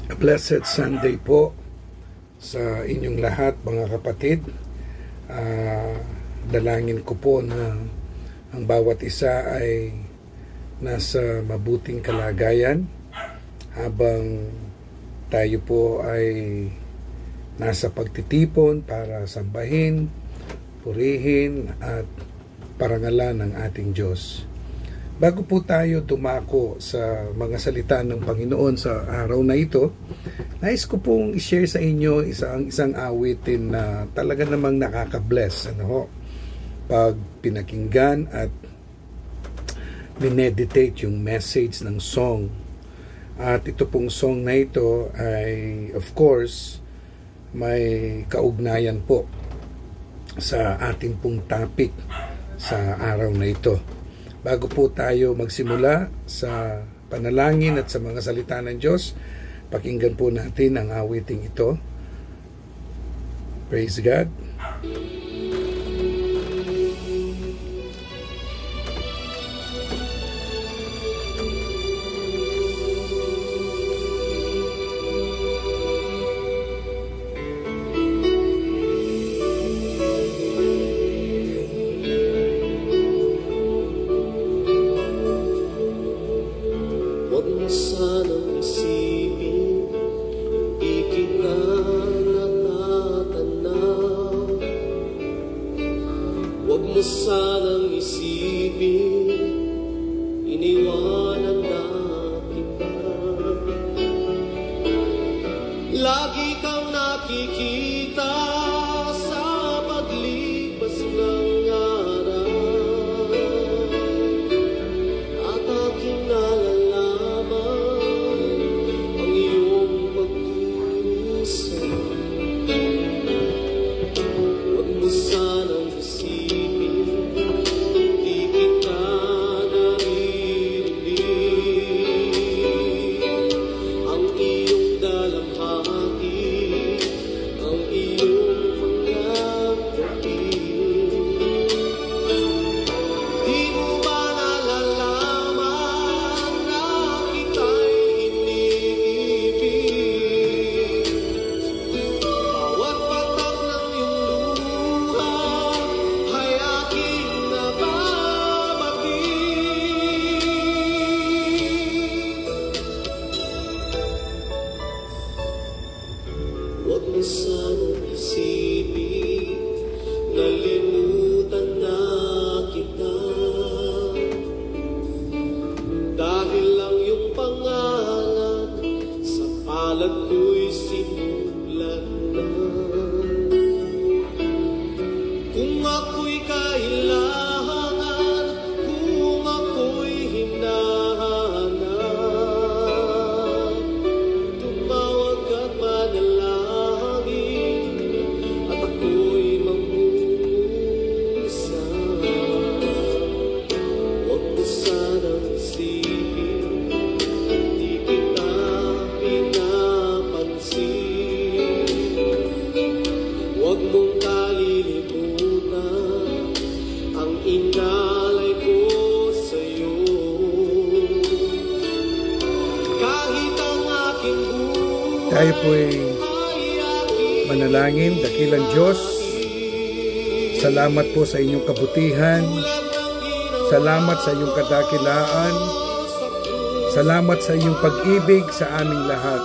A blessed Sunday po sa inyong lahat, mga kapatid. Dalangin ko po na ang bawat isa ay nasa mabuting kalagayan habang tayo po ay nasa pagtitipon para sambahin, purihin at parangalan ng ating Diyos. Bago po tayo dumako sa mga salita ng Panginoon sa araw na ito, nais ko pong i-share sa inyo isang awitin na talaga namang nakaka-bless. Pag pinakinggan at mineditate yung message ng song. At ito pong song na ito ay, of course, may kaugnayan po sa ating pong topic sa araw na ito. Bago po tayo magsimula sa panalangin at sa mga salita ng Diyos, pakinggan po natin ang awiting ito. Praise God. Lagi kang nakikita sa paglipas ng araw at aking nalalaman ang iyong pagkusa. Huwag mo sanang isipin, di kita naririnig ang iyong dalamhati. Huwag mo sanang isipin, nalimutan na kita. Dahil lang yung pangalan sa palad ko'y sinulat na. Kung ako'y kailangan, kung ako'y hinahanap, tumawag at manalangin. Huwag mo sanang isipin, di kita pinapansin. Huwag mong kalilimutan ang inalay ko sa'yo. Kahit ang aking buhay, Tayo po'y manalangin. Dakilang Diyos, salamat po sa inyong kabutihan. Salamat sa iyong kadakilaan. Salamat sa iyong pag-ibig sa aming lahat.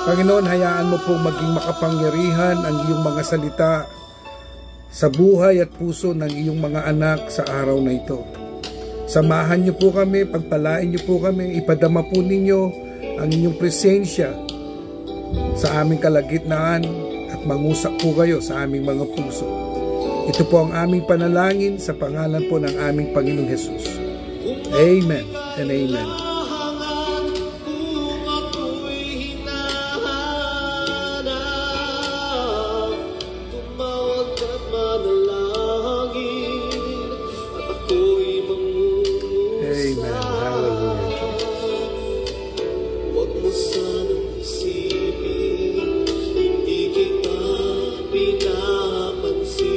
Panginoon, hayaan mo po maging makapangyarihan ang iyong mga salita sa buhay at puso ng iyong mga anak sa araw na ito. Samahan niyo po kami, pagpalain niyo po kami, ipadama po ninyo ang inyong presensya sa aming kalagitnaan at mangusap po kayo sa aming mga puso. Ito po ang aming panalangin sa pangalan po ng aming Panginoong Hesus. Amen and amen. Amen. Hallelujah, Jesus. Huwag mo sanang isipin, hindi kita pinapansin.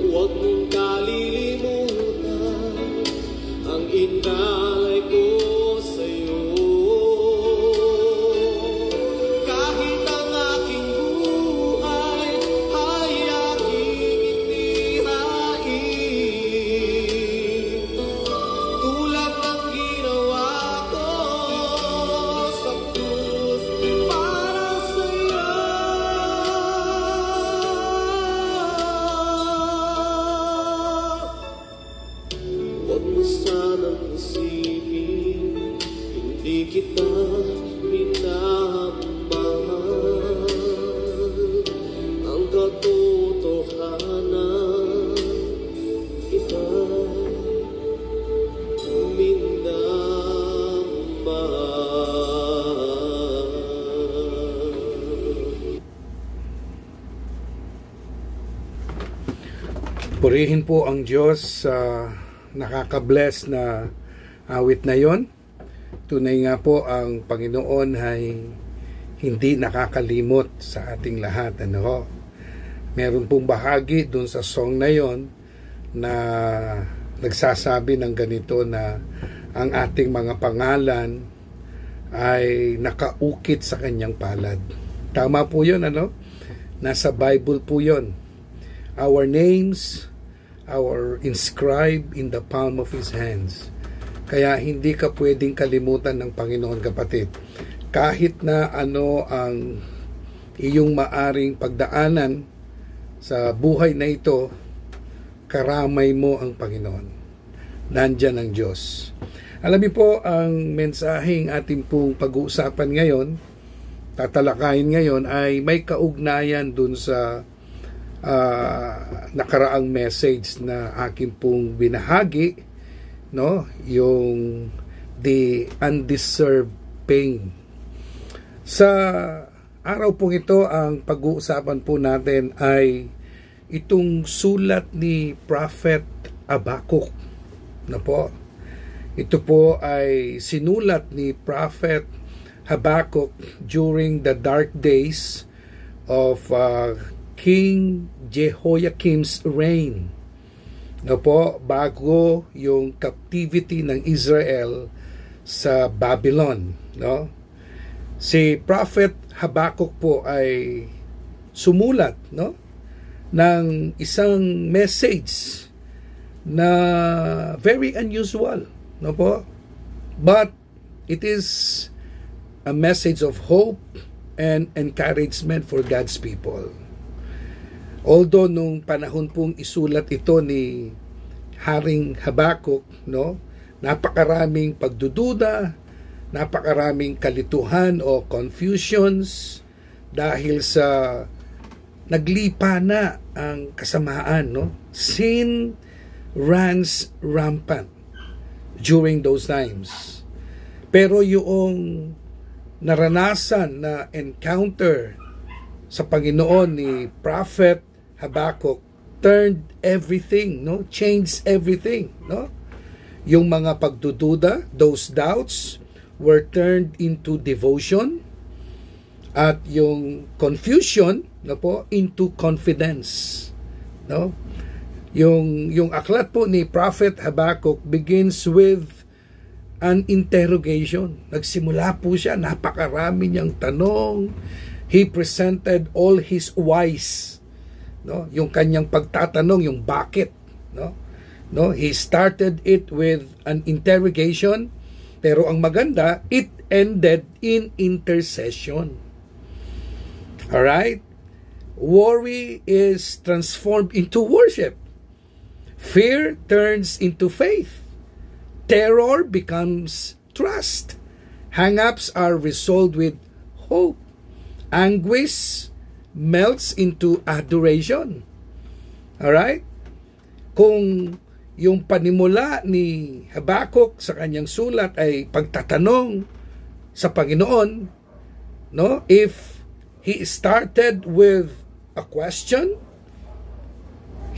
Huwag mong kalilimutan ang Purihin po ang Diyos sa nakaka-bless na awit na yon. Tunay nga po ang Panginoon ay hindi nakakalimot sa ating lahat. Meron pong bahagi dun sa song na yon na nagsasabi ng ganito na ang ating mga pangalan ay nakaukit sa kanyang palad. Tama po yun, Nasa Bible po yun. Our names are inscribed in the palm of His hands. Kaya hindi ka pwedeng kalimutan ng Panginoon, kapatid. Kahit na ano ang iyong maaring pagdaanan sa buhay na ito, karamay mo ang Panginoon. Nandyan ang Diyos. Alam niyo po, ang mensaheng ating pong pag-uusapan ngayon, tatalakayin ngayon, ay may kaugnayan dun sa nakaraang message na aking pong binahagi, yung the undeserved pain. Sa araw pong ito, ang pag-uusapan po natin ay itong sulat ni Prophet Habakkuk. Ito po ay sinulat ni Prophet Habakkuk during the dark days of King Jehoiakim's reign. Bago yung captivity ng Israel sa Babylon. Si Prophet Habakkuk po ay sumulat ng isang message na very unusual. But it is a message of hope and encouragement for God's people. Although nung panahon pong isulat ito ni Haring Habakkuk, napakaraming pagdududa, napakaraming kalituhan o confusions dahil sa naglipa na ang kasamaan. Sin runs rampant during those times. Pero yung naranasan na encounter sa Panginoon ni Prophet Habakkuk turned everything, changed everything, Yung mga pagdududa, those doubts were turned into devotion, at yung confusion into confidence. Yung aklat po ni Prophet Habakkuk begins with an interrogation. Nagsimula po siya, napakarami niyang tanong. He presented all his whys. Yung kanyang pagtatanong, yung bakit. He started it with an interrogation, pero ang maganda, it ended in intercession. Alright? Worry is transformed into worship. Fear turns into faith. Terror becomes trust. Hang-ups are resolved with hope. Anguish melts into adoration. Alright? Kung yung panimula ni Habakkuk sa kanyang sulat ay pagtatanong sa Panginoon, if he started with a question,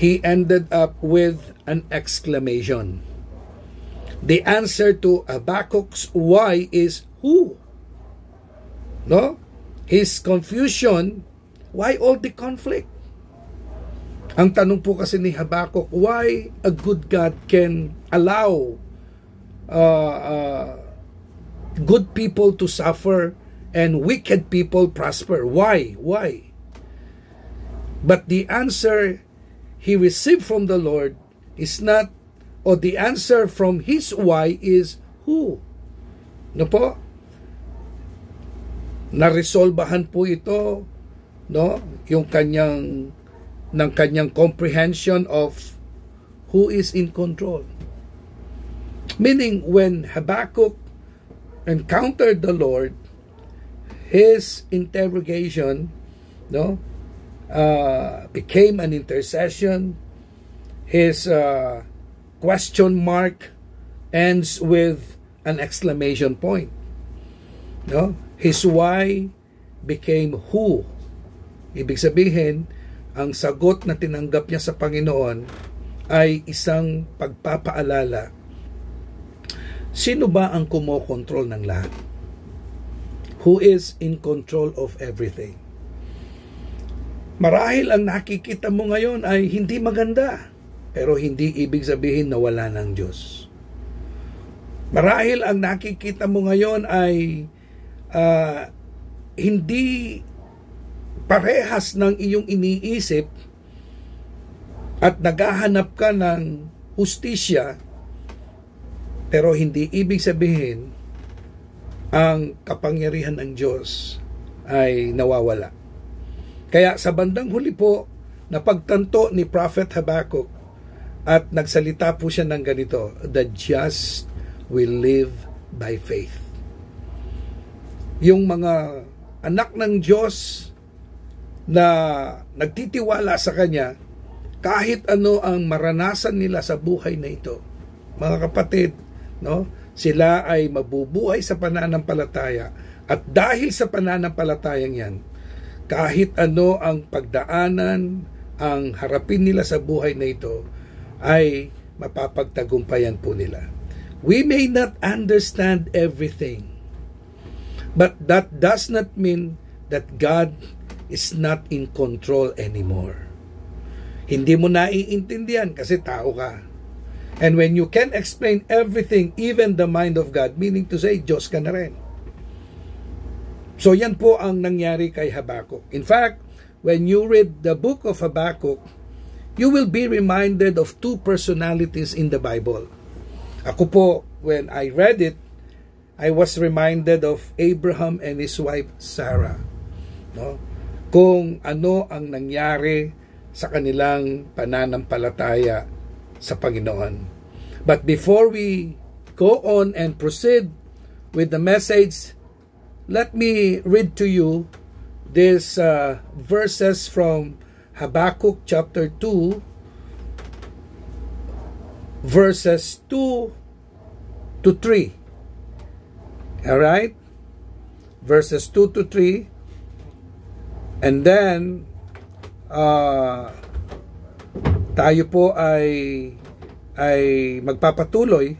he ended up with an exclamation. The answer to Habakkuk's why is who? His confusion, why all the conflict? Ang tanong po kasi ni Habakkuk, why a good God can allow good people to suffer and wicked people prosper? Why? Why? But the answer he received from the Lord is not, or the answer from his why is who? Naresolbahan po ito, yung ng kanyang comprehension of who is in control. Meaning, when Habakkuk encountered the Lord, his interrogation became an intercession. His question mark ends with an exclamation point. His why became who. Ibig sabihin, ang sagot na tinanggap niya sa Panginoon, ay isang pagpapaalala. Sino ba ang kumokontrol ng lahat? Who is in control of everything? Marahil ang nakikita mo ngayon ay hindi maganda, pero hindi ibig sabihin na wala ng Diyos. Marahil ang nakikita mo ngayon ay hindi parehas ng iyong iniisip at naghahanap ka ng hustisya, pero hindi ibig sabihin ang kapangyarihan ng Diyos ay nawawala. Kaya sa bandang huli po, napagtanto ni Prophet Habakkuk at nagsalita po siya ng ganito, the just will live by faith. Yung mga anak ng Diyos na nagtitiwala sa Kanya, kahit ano ang maranasan nila sa buhay na ito, mga kapatid, no? Sila ay mabubuhay sa pananampalataya, at dahil sa pananampalatayang yan, kahit ano ang pagdaanan, ang harapin nila sa buhay na ito, ay mapapagtagumpayan po nila. We may not understand everything, but that does not mean that God is not in control anymore. Hindi mo naiintindihan kasi tao ka. And when you can explain everything, even the mind of God, meaning to say, Diyos ka na rin. So yan po ang nangyari kay Habakkuk. In fact, when you read the book of Habakkuk, you will be reminded of two personalities in the Bible. Ako po, when I read it, I was reminded of Abraham and his wife Sarah. No? Kung ano ang nangyari sa kanilang pananampalataya sa Panginoon. But before we go on and proceed with the message, let me read to you these verses from Habakkuk chapter 2, verses 2 to 3. Alright? Verses 2 to 3. And then, tayo po ay magpapatuloy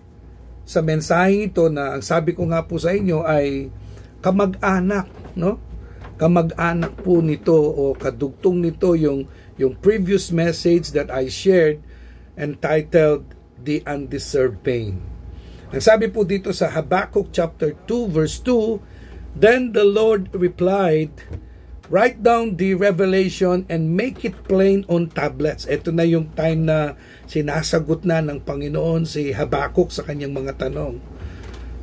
sa mensahe ito na ang sabi ko nga po sa inyo ay kamag-anak, no? Kamag-anak po nito o kadugtong nito yung previous message that I shared entitled The Undeserved Pain. Ang sabi po dito sa Habakkuk chapter 2 verse 2, then the Lord replied, write down the revelation and make it plain on tablets. Ito na yung time na sinasagot na ng Panginoon si Habakkuk sa kanyang mga tanong.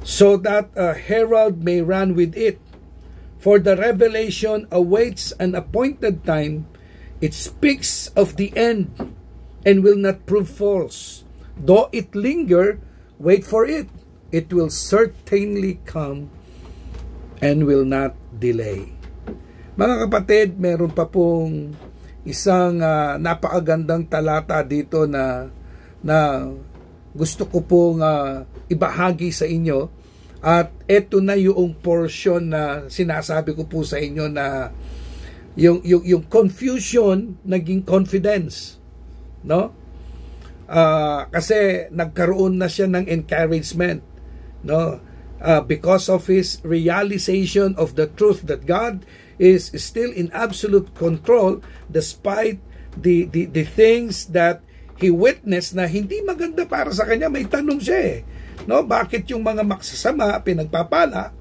So that a herald may run with it. For the revelation awaits an appointed time. It speaks of the end and will not prove false. Though it linger, wait for it. It will certainly come and will not delay. Mga kapatid, meron pa pong isang napakagandang talata dito na gusto ko pong ibahagi sa inyo. At ito na yung portion na sinasabi ko po sa inyo na yung confusion naging confidence. No? Kasi nagkaroon na siya ng encouragement. No? Because of his realization of the truth that God is still in absolute control despite the things that he witnessed na hindi maganda para sa kanya. May tanong siya no? Bakit yung mga magsasama pinagpapala,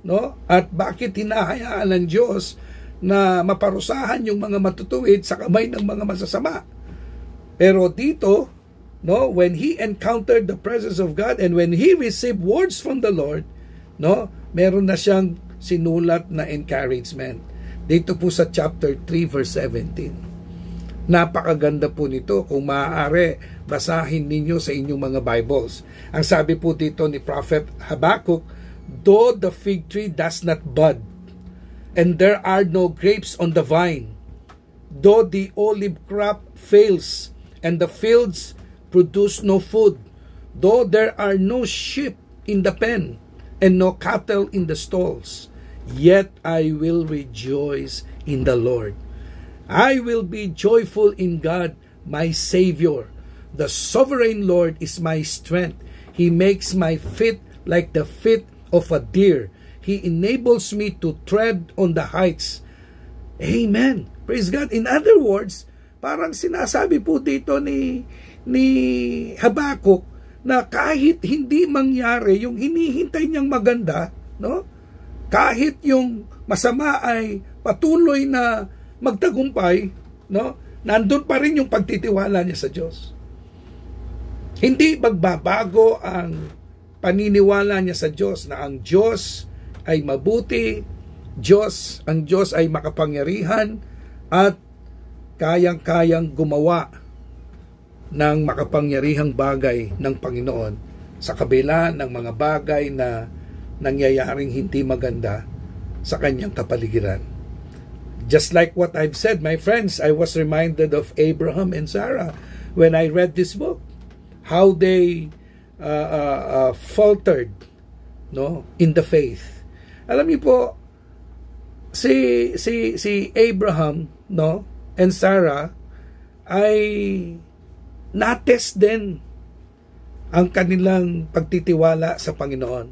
no? At bakit hinahayaan ng Diyos na maparusahan yung mga matutuwid sa kamay ng mga masasama? Pero dito, no, when he encountered the presence of God and when he received words from the Lord, no, meron na siyang sinulat na encouragement. Dito po sa chapter 3 verse 17. Napakaganda po nito. Kung maaari, basahin ninyo sa inyong mga Bibles. Ang sabi po dito ni Prophet Habakkuk, though the fig tree does not bud, and there are no grapes on the vine, though the olive crop fails, and the fields produce no food, though there are no sheep in the pen, and no cattle in the stalls, yet I will rejoice in the Lord. I will be joyful in God, my Savior. The sovereign Lord is my strength. He makes my feet like the feet of a deer. He enables me to tread on the heights. Amen. Praise God. In other words, parang sinasabi po dito ni Habakuk na kahit hindi mangyari yung hinihintay niyang maganda, no? Kahit yung masama ay patuloy na magtagumpay, no? Nandun pa rin yung pagtitiwala niya sa Diyos. Hindi magbabago ang paniniwala niya sa Diyos na ang Diyos ay mabuti, ang Diyos ay makapangyarihan at kayang-kayang gumawa ng makapangyarihang bagay ng Panginoon sa kabila ng mga bagay na nangyayaring hindi maganda sa kanyang kapaligiran. Just like what I've said, my friends, I was reminded of Abraham and Sarah when I read this book. How they faltered, no, in the faith. Alam niyo po, si Abraham, no, and Sarah ay natest din ang kanilang pagtitiwala sa Panginoon,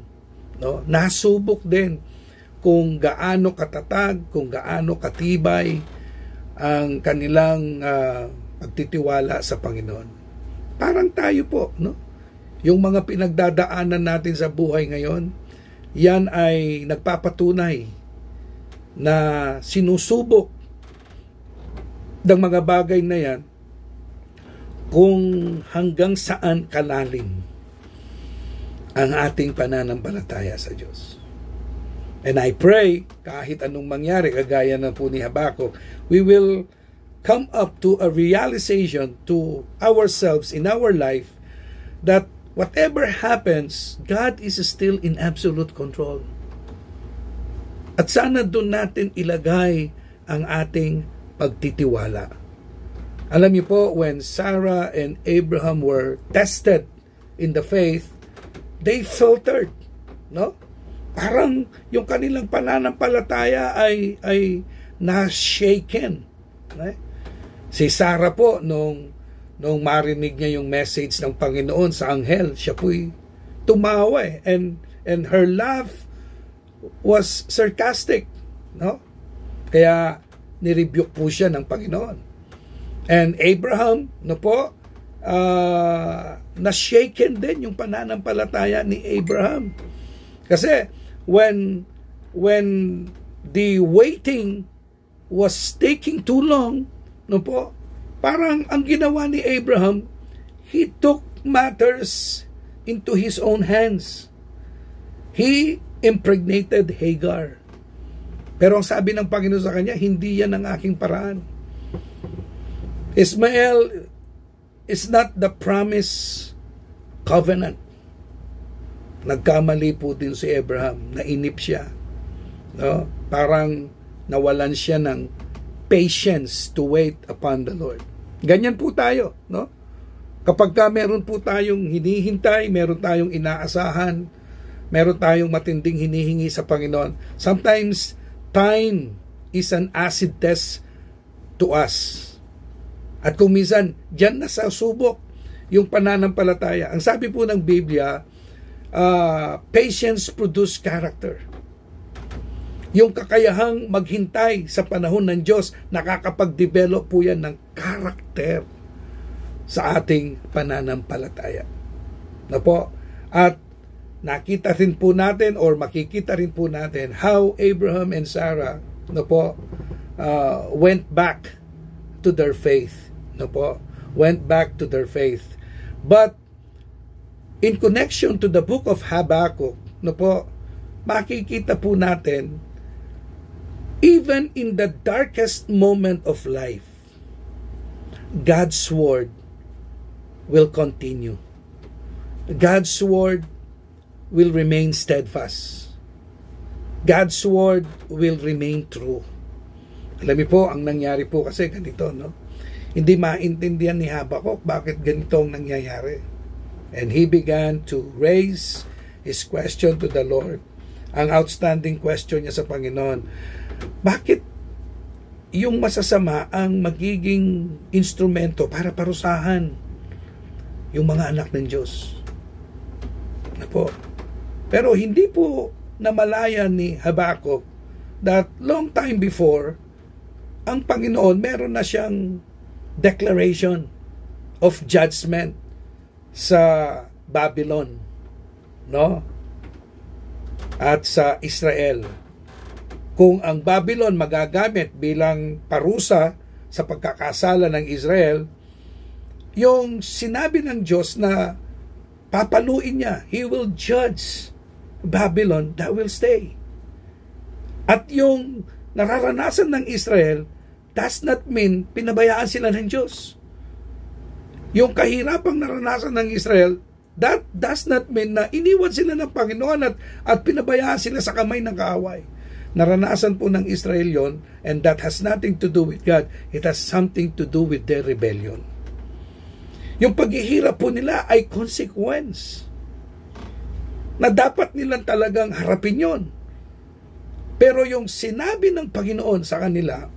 no? Nasubok din kung gaano katatag, kung gaano katibay ang kanilang pagtitiwala sa Panginoon. Parang tayo po, no? Yung mga pinagdadaanan natin sa buhay ngayon, yan ay nagpapatunay na sinusubok ng mga bagay na yan kung hanggang saan kalalim ang ating pananampalataya sa Diyos. And I pray, kahit anong mangyari, kagaya na po ni Habakuk, we will come up to a realization to ourselves in our life that whatever happens, God is still in absolute control. At sana doon natin ilagay ang ating pagtitiwala. Alam niyo po, when Sarah and Abraham were tested in the faith, they faltered, no? Parang yung kanilang pananampalataya ay na-shaken. Right? Si Sarah po, nung marinig niya yung message ng Panginoon sa anghel, siya po'y tumawa and her laugh was sarcastic, no? Kaya nirebuke po siya ng Panginoon. And Abraham, no po, na-shaken din yung pananampalataya ni Abraham. Kasi when the waiting was taking too long, no po, parang ang ginawa ni Abraham, he took matters into his own hands. He impregnated Hagar. Pero ang sabi ng Panginoon sa kanya, hindi yan ang aking paraan. Ismael is not the promised covenant. Nagkamali po din si Abraham, nainip siya, no? Parang nawalan siya ng patience to wait upon the Lord. Ganyan po tayo, no? Kapag meron po tayong hinihintay, meron tayong inaasahan, meron tayong matinding hinihingi sa Panginoon, sometimes time is an acid test to us. At kung minsan, diyan nasasubok yung pananampalataya. Ang sabi po ng Biblia, patience produce character. Yung kakayahang maghintay sa panahon ng Diyos, nakakapag-develop po yan ng character sa ating pananampalataya. Na po? At nakita rin po natin or makikita rin po natin how Abraham and Sarah, na po, went back to their faith. Na po? Went back to their faith. But in connection to the book of Habakkuk, no po, makikita po natin, even in the darkest moment of life, God's word will continue. God's word will remain steadfast. God's word will remain true. Alam niyo po, ang nangyari po kasi ganito, no? Hindi maintindihan ni Habakuk bakit ganito ang nangyayari. And he began to raise his question to the Lord. Ang outstanding question niya sa Panginoon, bakit yung masasama ang magiging instrumento para parusahan yung mga anak ng Diyos. Na po. Pero hindi po namalayan ni Habakkuk that long time before, ang Panginoon meron na siyang declaration of judgment sa Babylon, no? At sa Israel. Kung ang Babylon magagamit bilang parusa sa pagkakasala ng Israel, yung sinabi ng Diyos na papaluin niya, He will judge Babylon, that will stay. At yung nararanasan ng Israel does not mean pinabayaan sila ng Diyos. Yung kahirapang naranasan ng Israel, that does not mean na iniwan sila ng Panginoon at pinabayaan sila sa kamay ng kaaway. Naranasan po ng Israel yon, and that has nothing to do with God. It has something to do with their rebellion. Yung paghihirap po nila ay consequence na dapat nilang talagang harapin yon. Pero yung sinabi ng Panginoon sa kanila,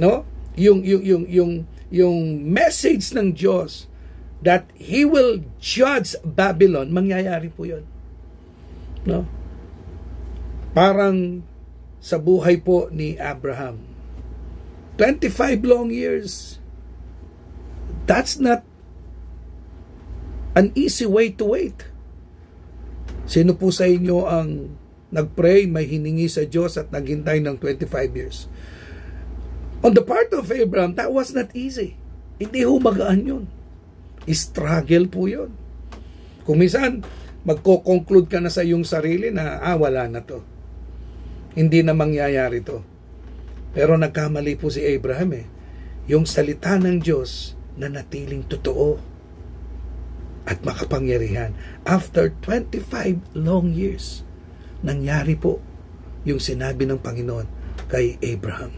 no? Yung message ng Diyos that He will judge Babylon, mangyayari po yon. No? Parang sa buhay po ni Abraham. 25 long years. That's not an easy way to wait. Sino po sa inyo ang nagpray, may hiningi sa Diyos at naghintay ng 25 years? On the part of Abraham, that was not easy. Hindi ho magaan yun. Struggle po yun. Kung minsan, magko-conclude ka na sa iyong sarili na, wala na to. Hindi na mangyayari to. Pero nagkamali po si Abraham eh. Yung salita ng Diyos na natiling totoo at makapangyarihan. After 25 long years, nangyari po yung sinabi ng Panginoon kay Abraham.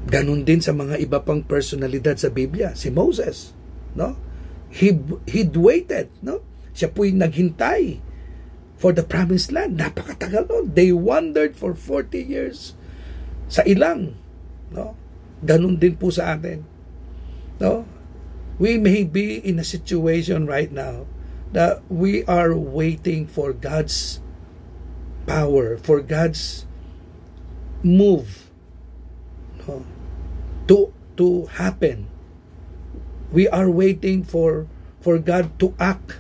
Ganon din sa mga iba pang personalidad sa Biblia. Si Moses, no? He'd waited, no? Siya po'y naghintay for the promised land. Napakatagal nun. They wandered for 40 years sa ilang, no? Ganon din po sa atin, no? We may be in a situation right now that we are waiting for God's power, for God's move, no, to happen. We are waiting for God to act,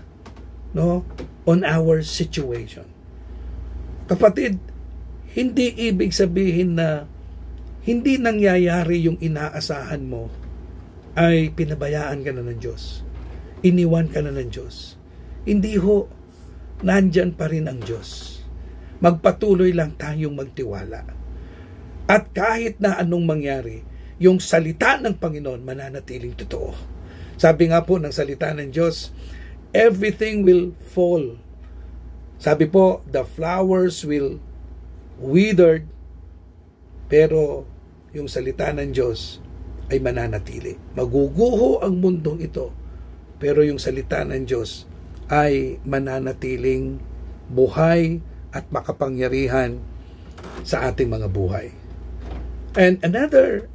no, on our situation. Kapatid, hindi ibig sabihin na hindi nangyayari yung inaasahan mo ay pinabayaan ka na ng Diyos. Iniwan ka na ng Diyos. Hindi ho, nandyan pa rin ang Diyos. Magpatuloy lang tayong magtiwala. At kahit na anong mangyari, yung salita ng Panginoon mananatiling totoo. Sabi nga po ng salita ng Diyos, everything will fall. Sabi po, the flowers will wither, pero yung salita ng Diyos ay mananatili. Maguguho ang mundong ito, pero yung salita ng Diyos ay mananatiling buhay at makapangyarihan sa ating mga buhay. And another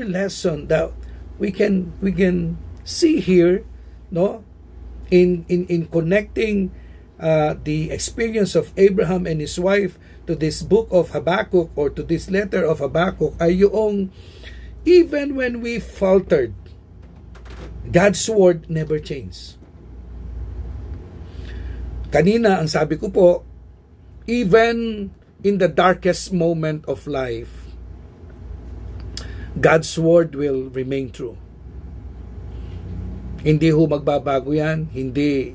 lesson that we can see here, no, in connecting the experience of Abraham and his wife to this book of Habakkuk or to this letter of Habakkuk ay yung even when we faltered, God's word never changed. Kanina, ang sabi ko po, even in the darkest moment of life, God's word will remain true. Hindi ho magbabago yan, hindi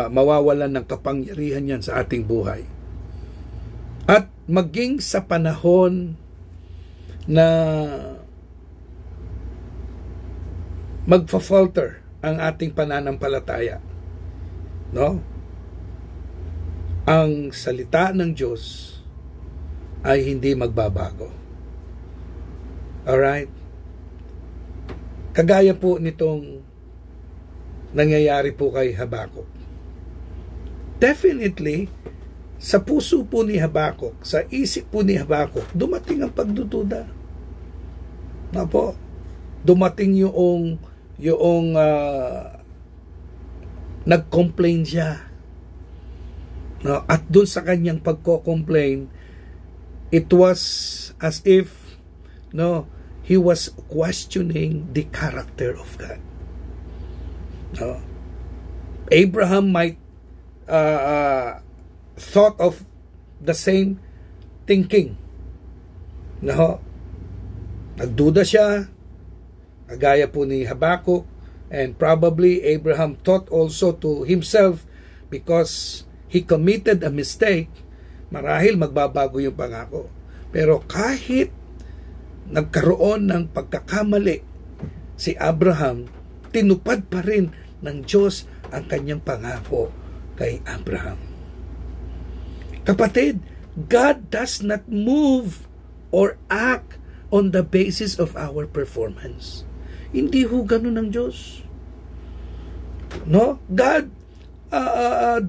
mawawalan ng kapangyarihan yan sa ating buhay. At maging sa panahon na magfa-falter ang ating pananampalataya, no? Ang salita ng Diyos ay hindi magbabago. Alright? Kagaya po nitong nangyayari po kay Habakkuk. Definitely, sa puso po ni Habakkuk, sa isip po ni Habakkuk, dumating ang pagdududa. Na po, dumating yung nag-complain siya. No? At dun sa kanyang pagko-complain, it was as if he was questioning the character of God. No? Abraham might thought of the same thinking. No? Nagduda siya, kagaya po ni Habakkuk, and probably Abraham thought also to himself, because he committed a mistake, marahil magbabago yung pangako. Pero kahit nagkaroon ng pagkakamali si Abraham, tinupad pa rin ng Diyos ang kanyang pangako kay Abraham. Kapatid, God does not move or act on the basis of our performance. Hindi ho ganun ng Diyos. No? God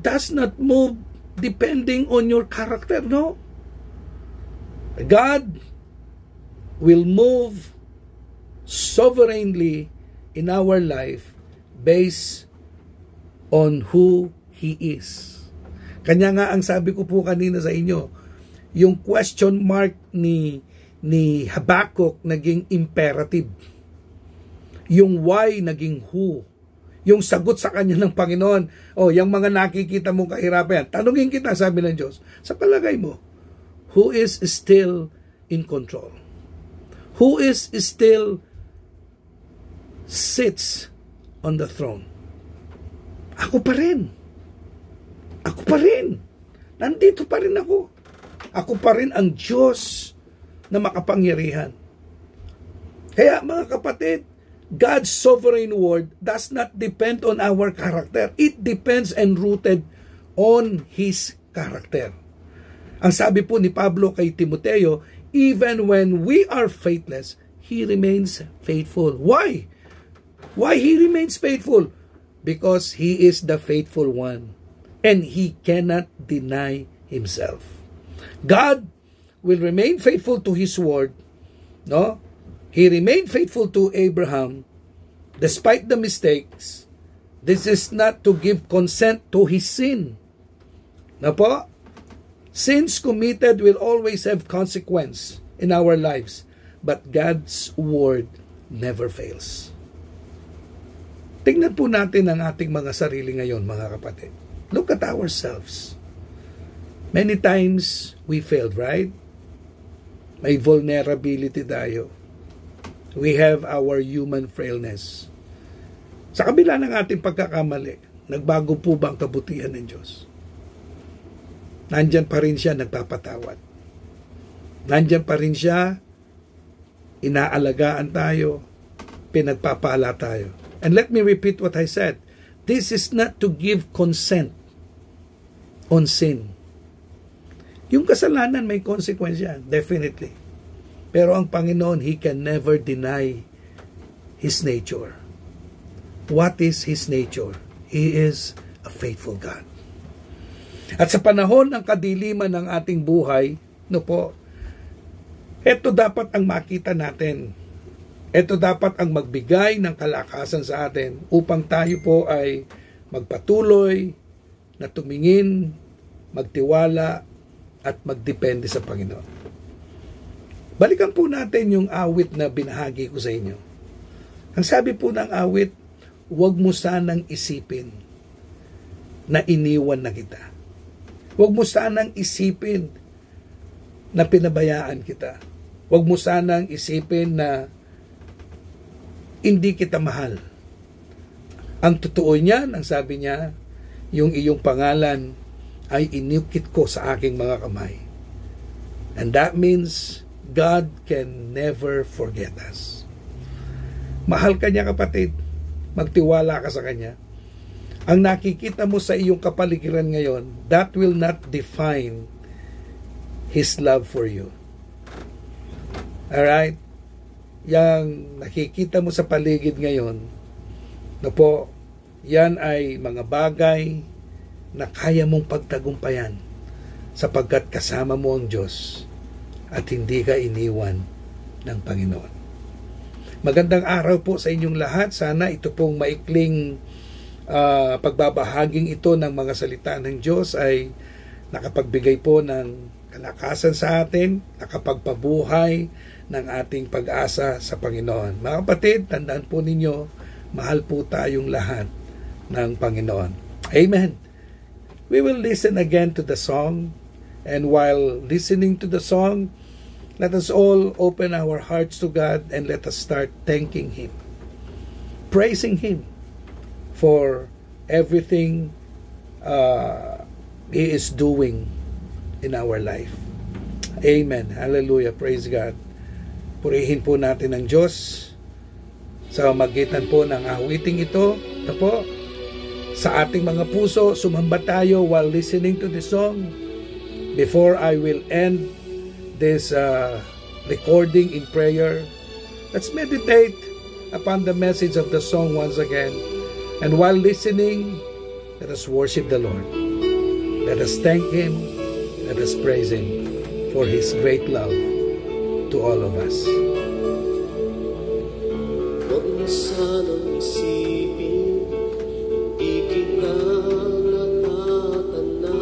does not move depending on your character, no? God will move sovereignly in our life based on who He is. Kanya nga ang sabi ko po kanina sa inyo, yung question mark ni Habakkuk naging imperative. Yung why naging who. Yung sagot sa kanya ng Panginoon, yung mga nakikita mong kahirapan, tanungin kita, sabi ng Diyos, sa palagay mo, who is still in control? Who is still sits on the throne? Ako pa rin. Ako pa rin. Nandito pa rin ako. Ako pa rin ang Diyos na makapangyarihan. Kaya mga kapatid, God's sovereign word does not depend on our character. It depends and rooted on His character. Ang sabi po ni Pablo kay Timoteo, even when we are faithless, He remains faithful. Why? Why He remains faithful? Because He is the faithful one, and He cannot deny Himself. God will remain faithful to His word, no? He remained faithful to Abraham despite the mistakes. This is not to give consent to his sin. Na po? Sins committed will always have consequence in our lives, but God's word never fails. Tingnan po natin ang ating mga sarili ngayon, mga kapatid. Look at ourselves. Many times we failed, right? May vulnerability tayo. We have our human frailness. Sa kabila ng ating pagkakamali, nagbago po ba ang kabutihan ng Diyos? Nandyan pa rin siya nagpapatawad. Nandyan pa rin siya, inaalagaan tayo, pinagpapala tayo. And let me repeat what I said. This is not to give consent on sin. Yung kasalanan may konsekuensya, definitely. Pero ang Panginoon, He can never deny His nature. What is His nature? He is a faithful God. At sa panahon ng kadiliman ng ating buhay, ito dapat ang makita natin. Ito dapat ang magbigay ng kalakasan sa atin upang tayo po ay magpatuloy na tumingin, magtiwala, at magdepende sa Panginoon. Balikan po natin yung awit na binahagi ko sa inyo. Ang sabi po ng awit, huwag mo sanang isipin na iniwan na kita. Huwag mo sanang isipin na pinabayaan kita. Huwag mo sanang isipin na hindi kita mahal. Ang totoo niyan, ang sabi niya, yung iyong pangalan ay inukit ko sa aking mga kamay. And that means God can never forget us. Mahal ka niya, kapatid. Magtiwala ka sa Kanya. Ang nakikita mo sa iyong kapaligiran ngayon, that will not define His love for you. Alright? Yang nakikita mo sa paligid ngayon, yan ay mga bagay na kaya mong pagtagumpayan sapagkat kasama mo ang Diyos at hindi ka iniwan ng Panginoon. Magandang araw po sa inyong lahat. Sana ito pong maikling pagbabahaging ito ng mga salita ng Diyos ay nakapagbigay po ng kalakasan sa atin, nakapagpabuhay ng ating pag-asa sa Panginoon. Mga kapatid, tandaan po ninyo, mahal po tayong lahat ng Panginoon. Amen. We will listen again to the song, and while listening to the song, let us all open our hearts to God and let us start thanking Him, praising Him for everything He is doing in our life. Amen. Hallelujah. Praise God. Purihin po natin ang Diyos sa magitan po ng awiting ito. Ito po, sa ating mga puso, sumamba tayo while listening to the song. Before I will end this recording in prayer, let's meditate upon the message of the song once again. And while listening, let us worship the Lord. Let us thank Him. Let us praise Him for His great love to all of us. Huwag mo sanang isipin, di kita natatanaw.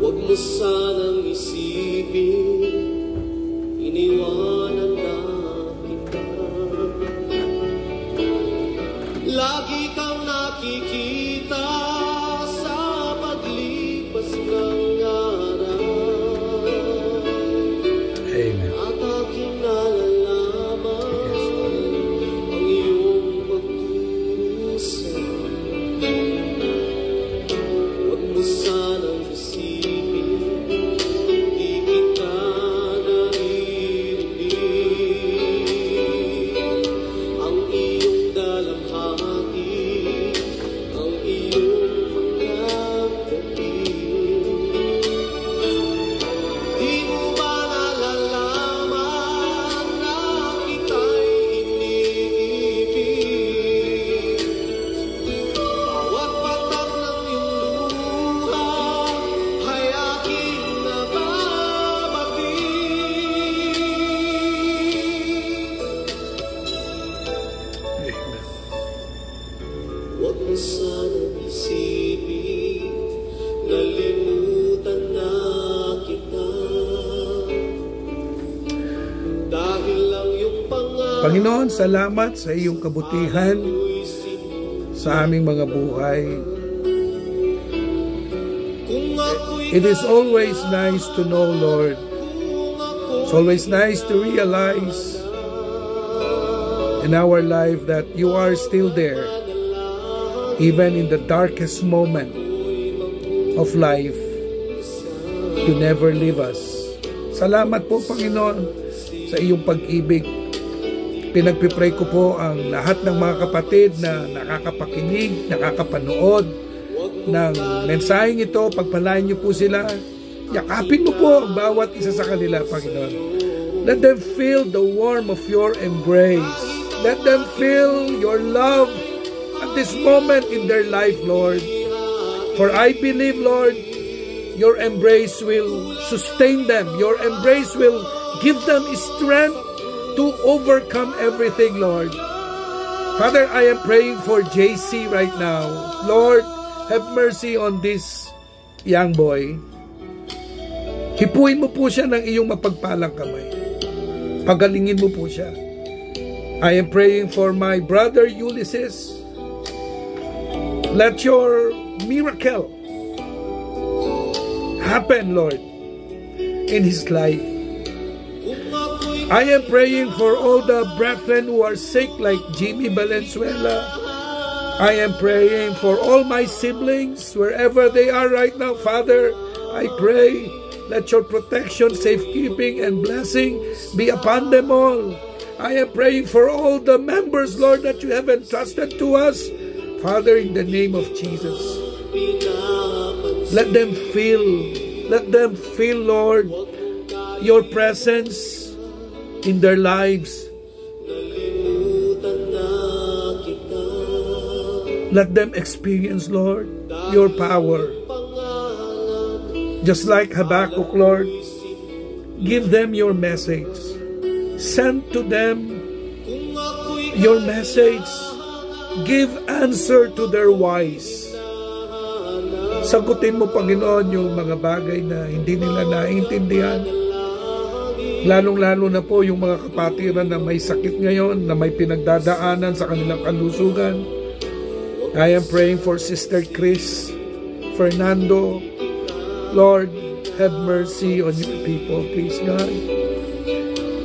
Huwag mo sanang isipin, iniwanan na kita. Lagi kang nakikita sa paglipas ng araw. Amen. At aking nalalaman ang iyong pagdurusa. Huwag mo sanang isipin, di kita naririnig. Ang iyong dalamhati, ang iyong mga dating. Di mo ba nalalaman na kita'y iniibig? Bawat patak ng iyong luha ay aking nababati. Amen. Huwag mo sanang isipin, nalimutan na kita. Dahil lang yung pangarap Panginoon, salamat sa iyong kabutihan mo'y sinunod. sa aming mga buhay. Kung ako'y It is always nice to know, Lord. kung It's ako'y always nice to realize in our life that you are still there, even in the darkest moment of life. You never leave us. Salamat po, Panginoon, sa iyong pag-ibig. Pinagpipray ko po ang lahat ng mga kapatid na nakakapakinig, nakakapanood ng mensaheng ito. Pagpalain niyo po sila. Yakapin mo po ang bawat isa sa kanila, Panginoon. Let them feel the warmth of your embrace. Let them feel your love at this moment in their life, Lord. For I believe, Lord, your embrace will sustain them. Your embrace will give them strength to overcome everything, Lord. Father, I am praying for JC right now. Lord, have mercy on this young boy. Hipuin mo po siya ng iyong mapagpalang kamay. Pagalingin mo po siya. I am praying for my brother Ulysses. Let your miracle happen, Lord, in his life. I am praying for all the brethren who are sick like Jimmy Valenzuela. I am praying for all my siblings wherever they are right now. Father, I pray let your protection, safekeeping, and blessing be upon them all. I am praying for all the members, Lord, that you have entrusted to us. Father, in the name of Jesus, let them feel, Lord, your presence in their lives. Let them experience, Lord, your power. Just like Habakkuk, Lord, give them your message. Send to them your message. Give answer to their whys. Sagutin mo, Panginoon, yung mga bagay na hindi nila naiintindihan. Lalong-lalo na po yung mga kapatiran na may sakit ngayon, na may pinagdadaanan sa kanilang kalusugan. I am praying for Sister Chris Fernando. Lord, have mercy on your people, please, God.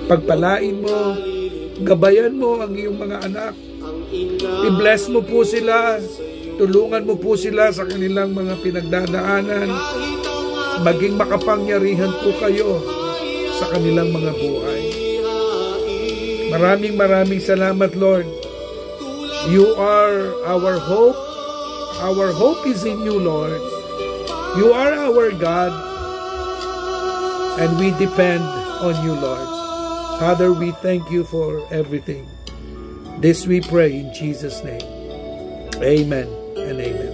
Pagpalain mo, gabayan mo ang iyong mga anak. I-bless mo po sila. Tulungan mo po sila sa kanilang mga pinagdadaanan. Maging makapangyarihan po kayo sa kanilang mga buhay. Maraming salamat, Lord. You are our hope. Our hope is in you, Lord. You are our God. And we depend on you, Lord. Father, we thank you for everything. This we pray in Jesus' name. Amen and amen.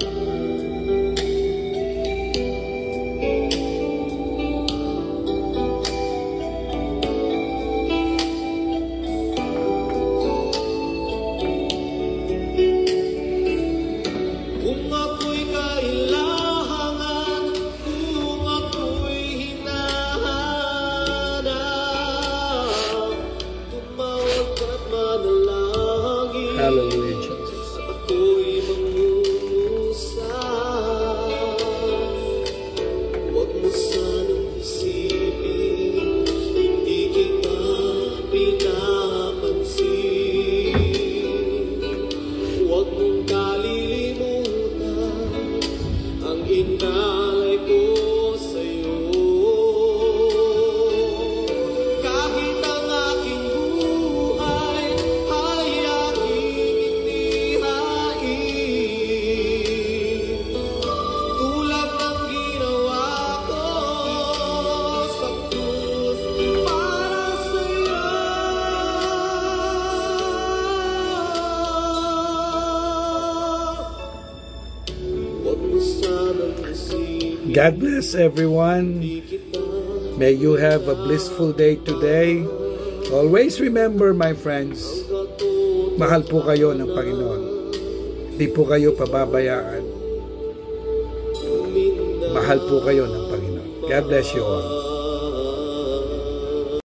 Kung ako'y kailangan, kung ako'y hinahanap, tumawag ka't manalangin. Hallelujah, Jesus. Ako'y mangungusap. Huwag mo sanang isipin, hindi kita pinapansin. Huwag mong kalilimutan ang inalay ko sa'yo. Kahit ang aking buhay ay aking inihain, tulad ng ginawa ko sa krus para sa'yo. Huwag mo sanang isipin, God bless everyone. di kita May you have a blissful day today. Always remember, my friends, mahal po kayo ng Panginoon. Di po kayo pababayaan. Mahal po kayo ng Panginoon. God bless you all.